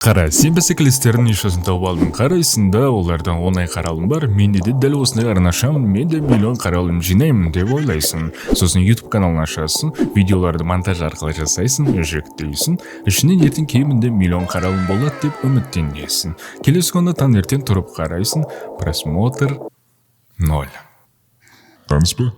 Қара, сен бәсекелестердің нишасын тауып алдың. Қарайсында олардан оңай қаралым бар. Менде де дәл осындай арнашамын, мен де миллион қаралым жинаймын деп ойлайсың. Сосын YouTube каналын ашасың, видеоларды монтаж арқылы жасайсың, жүктейсің. Ішінен ертең кемінде миллион қаралым болады деп үміттенесің. Келесі күні таңертең тұрып қарайсың, просмотр 0. Таныс ба?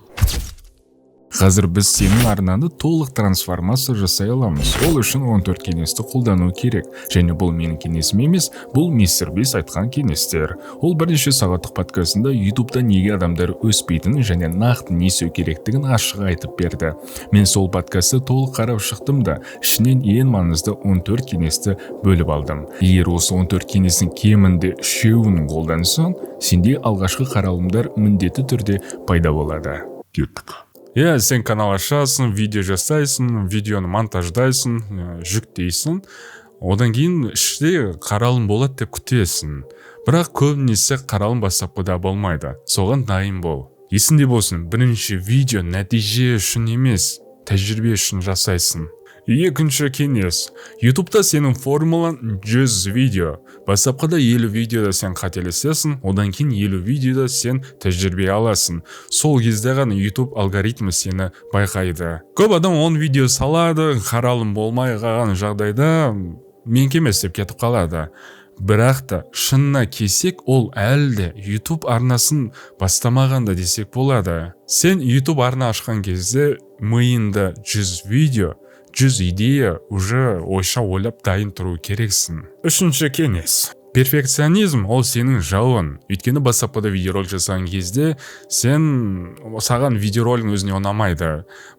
Қазір біз сенің арнаны толық трансформация жасай аламыз. Ол үшін 14 кеңесті қолдану керек. Және бұл менің кеңесім емес, бұл мистер Бис айтқан кеңестер. Ол бірнеше сағаттық подкастында YouTube'да неге адамдар өспейтінін және нақты не істеу керектігін ашық айтып берді. Мен сол подкастты толық қарап шықтым да, ішінен ең маңызды 14 кеңесті бөліп алдым. Егер осы 14 кеңестің кемінде 3-ін қолдансаң, сенде алғашқы қаралымдар міндетті түрде пайда болады. Кеттік. Сен канал ашасың, видео жасайсың, видеоны монтаждайсың, жүктейсің. Одан кейін іште қаралым болады деп күтесің. Бірақ көбінесе қаралым бастапқыда болмайды. Соған дайын бол. Есіңде болсын, бірінші видео нәтиже үшін емес, тәжірибе үшін жасайсың. Екінші кеңес. YouTube'да сенің формулаң 100 видео. Бастапқыда 50 видеода сен қателесесің, одан кейін 50 видеода сен тәжірибе аласың. Сол кезде ғана YouTube алгоритмі сені байқайды. Көп адам 10 видео салады, қаралым болмай қалған жағдайда менкемес деп кетіп қалады. Бірақ та шынына келсек, ол әлде YouTube арнасын бастамағанда десек болады. Сен YouTube арна ашқан кезде миыңда 100 видео, 100 идея уже ойша ойлап дайын тұру керексің. Үшінші кеңес. Перфекционизм ол сенің жауын. Өйткені бастапқыда видеоролик жасаған кезде саған видеороликтің өзіне ұнамайды.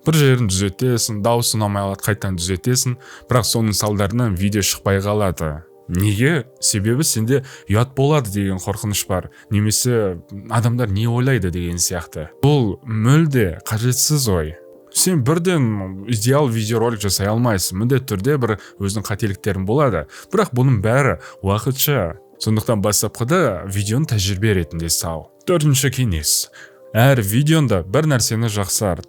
Бір жерін түзетесің, дауысы ұнамай қалады, қайтадан түзетесің, бірақ соның салдарынан видео шықпай қалады. Неге? Себебі сенде ұят болады деген қорқыныш бар. Немесе адамдар не ойлайды деген сияқты. Бұл мүлде қажетсіз ой. Сен бірден идеал видеоролик жасай алмайсың. Міндетті түрде бір өзінің қателіктерің болады. Бірақ бұның бәрі уақытша. Сондықтан бастапқыда видеоны тәжірибе ретінде сал. Төртінші кеңес. Әр видеонда бір нәрсені жақсарт.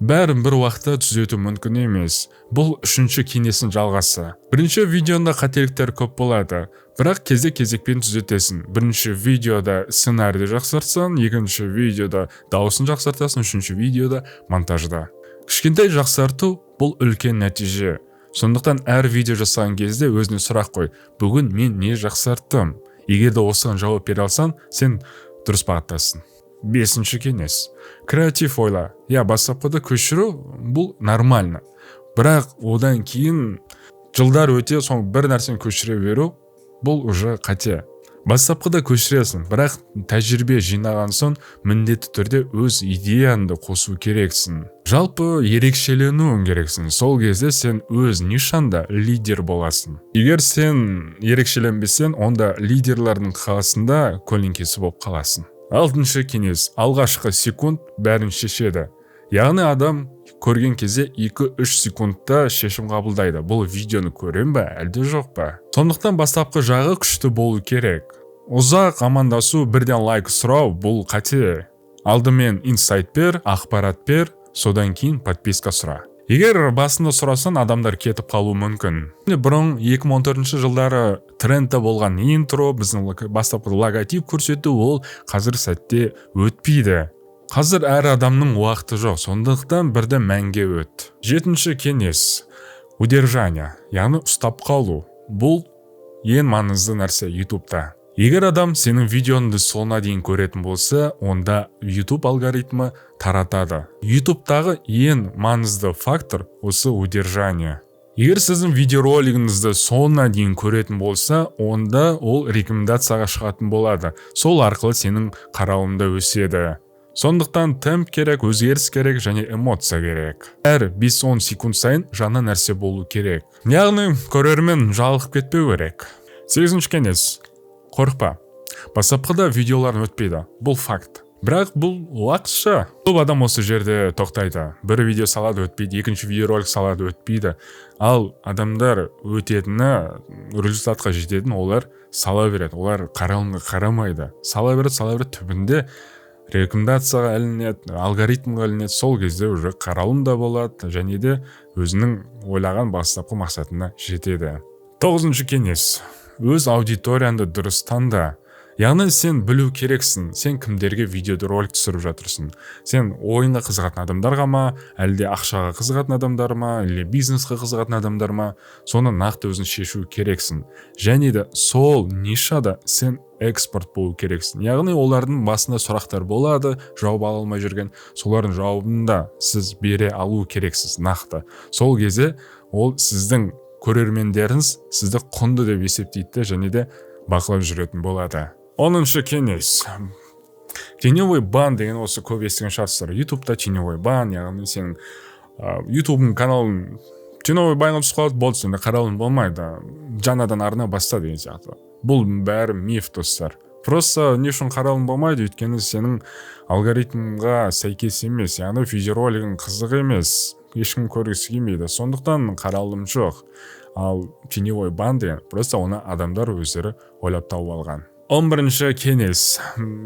Бәрін бір уақытта түзету мүмкін емес. Бұл үшінші кеңестің жалғасы. Бірінші видеода қателіктер көп болады. Бірақ кезекпен түзетесің. Бірінші видеода сценарийді жақсартсаң, екінші видеода дауысын жақсартасың, үшінші видеода монтажда. Кішкентай жақсарту бұл үлкен нәтиже. Сондықтан әр видео жасаған кезде өзіне сұрақ қой. Бүгін мен не жақсарттым? Егер де осыған жауап бере алсаң, сен дұрыс бағыттасың. Бесінші кеңес. Креатив ойла. Бастапқыда көшіру бұл нормально. Бірақ одан кейін жылдар өте соң бір нәрсені көшіре беру бұл уже қате. Бастапқыда көшіресің, бірақ тәжірибе жинаған соң міндетті түрде өз идеяңды қосу керексің. Жалпы ерекшеленуің керексің. Сол кезде сен өз нишанда лидер боласың. Егер сен ерекшеленбесең, онда лидерлердің қасында көлеңкесі болып қаласың. Алтыншы кеңес. Алғашқы секунд бәрін шешеді. Яғни адам көрген кезде 2-3 секундта шешім қабылдайды. Бұл видеоны көрем бе, әлде жоқ па? Сондықтан бастапқы жағы күшті болу керек. Ұзақ амандасу, бірден лайк сұрау бұл қате. Алдымен инсайт бер, ақпарат бер, содан кейін подписка сұра. Егер басында сұрасан, адамдар кетіп қалуы мүмкін. Бұрын 2014 жылдары трендте болған интро, біздің бастапқы логотип көрсету, ол қазір сәтте өтпейді. Қазір әр адамның уақыты жоқ, сондықтан бірден мәнге өт. Жетінші кеңес. Удержание, яғни ұстап қалу. Бұл ең маңызды нәрсе YouTube'да. Егер адам сенің видеоңды соңына дейін көретін болса, онда YouTube алгоритмі таратады. YouTube'дағы ең маңызды фактор осы удержание. Егер сіздің видеоролигіңізді соңына дейін көретін болса, онда ол рекомендацияға шығатын болады. Сол арқылы сенің қаралымда өседі. Сондықтан темп керек, өзгеріс керек және эмоция керек. Әр 5-10 секунд сайын жаңа нәрсе болу керек. Яғни көрермен жалығып кетпеу керек. 8-ші кеңес. Қорықпа. Бастапқыда видеолар өтпейді. Бұл факт. Бірақ бұл уақытша. Көп адам осы жерде тоқтайды. Бір видео салады өтпейді, екінші видеоролик салады өтпейді. Ал адамдар өтетіні, результатқа жететін олар сала береді. Олар қаралымға қарамайды. Сала береді, түбінде рекомендацияға ілінеді, алгоритмға ілінеді. Сол кезде уже қаралым да болады және де өзінің ойлаған бастапқы мақсатына жетеді. 9-шы кеңес: өз аудиторияңды дұрыс таңда. Яғни сен білу керексің, сен кімдерге видеода ролик түсіріп жатырсың. Сен ойынға қызығатын адамдарға ма, әлде ақшаға қызығатын адамдар ма, әлде бизнесқа қызығатын адамдар ма, соны нақты өзің шешу керексің. Және де сол нишада сен экспорт болу керексің. Яғни олардың басында сұрақтар болады, жауап ала алмай жүрген, солардың жауабын да сіз бере алу керексіз нақты. Сол кезде ол сіздің көрермендеріңіз сізді құнды деп есептейді және де бақылап жүретін болады. 10-шы кеңес: теневой бан деген осы көп естіген шығарсыздар. ютубта теневой бан, яғни сенің ютубың каналың теневой банға түсіп қалады, болды, сенде қаралым болмайды, жаңадан арна баста деген сияқты. Бұл бәрі миф, достар. Просто не үшін қаралым болмайды? Өйткені сенің алгоритмға сәйкес емес, яғни видеоролигің қызық емес, ешкім көргісі келмейді, сондықтан қаралым жоқ. Ал теневой бан деген просто оны адамдар өздері ойлап тауып алған. 11-ші кеңес: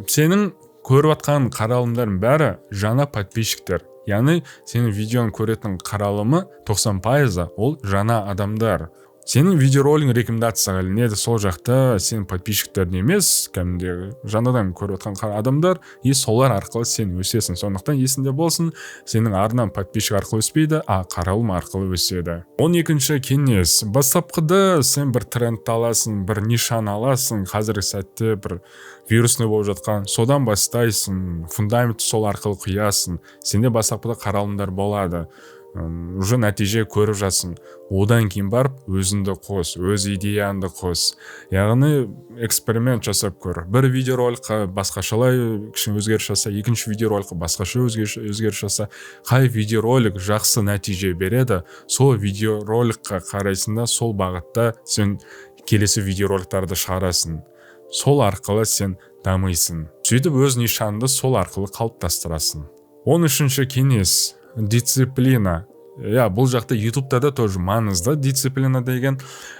сенің көріп атқан қаралымдардың бәрі жаңа подписчиктер. Яғни сенің видеоны көретін қаралымы 90% ол жаңа адамдар. Сенің видеоролигің рекомендацияға ілінеді, сол жақта сенің подписчиктерің емес, кәдімгідей жаңадан көріп отқан адамдар, и солар арқылы сен өсесің. Сондықтан есіңде болсын, сенің арнаң подписчик арқылы өспейді, а қаралым арқылы өседі. 12-ші кеңес: бастапқыда сен бір тренд аласың, бір нишаны аласың, қазіргі сәтте бір вирусный болып жатқан, содан бастайсың, фундаментті сол арқылы құясың. Сенде бастапқыда қаралымдар болады, уже нәтиже көріп жатсың. Одан кейін барып өзіңді қос, өз идеяңды қос. Яғни эксперимент жасап көр. Бір видеороликқа басқашалай кішкене өзгеріс жаса, екінші видеороликқа басқаша өзгеріс жаса. Қай видеоролик жақсы нәтиже береді, сол видеороликқа қарайсың да сол бағытта сен келесі видеороликтарды шығарасың. Сол арқылы сен дамисың. Сөйтіп өз нишанды сол арқылы қалыптастырасың. 13-ші кеңес: дисциплина. Бұл жақта ютубта да тоже маңызды дисциплина деген.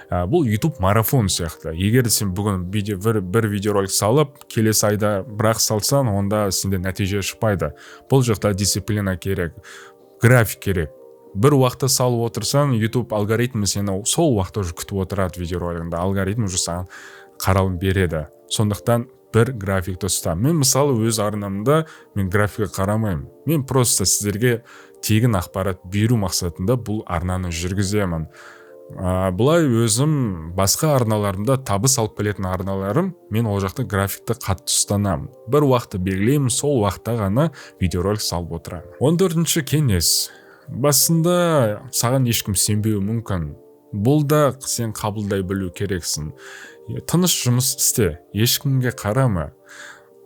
Бұл ютуб марафон сияқты. Егер сен бүгін бір видеоролик салып, келесі айда бірақ салсаң, онда сенде нәтиже шықпайды. Бұл жақта дисциплина керек, график керек. Бір уақытта салып отырсаң, ютуб алгоритмі сені сол уақытта уже күтіп отырады видеоролигіңді. Алгоритм уже саған қаралым береді. Сондықтан бір графикті ұста. Мен мысалы өз арнамда мен графикқа қарамаймын. Мен просто сіздерге тегін ақпарат беру мақсатында бұл арнаны жүргіземін. Бұлай өзім басқа арналарымда табыс алып келетін арналарым, мен ол жақта графикті қатты ұстанамын. Бір уақытты белгілеймін, сол уақытта ғана видеоролик салып отырамын. 14-ші кеңес: басында саған ешкім сенбеуі мүмкін. Бұл да сен қабылдай білу керексің. Тыныш жұмыс істе, ешкімге қарама.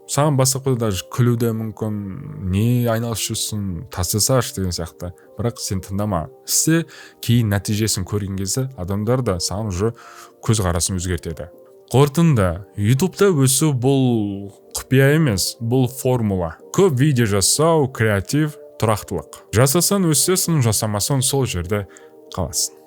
Саған бастапқыда даже күлуде мүмкін, не айналысып жүрсің, тастасашы деген сияқты. Бірақ сен тыңдама. Істе, кейін нәтижесін көрген кезде адамдар да саған уже көзқарасын өзгертеді. Қорытынды: ютубта өсу бұл құпия емес, бұл формула. Көп видео жасау, креатив, тұрақтылық. Жасасаң өсесің, жасамасаң сол жерде қаласың.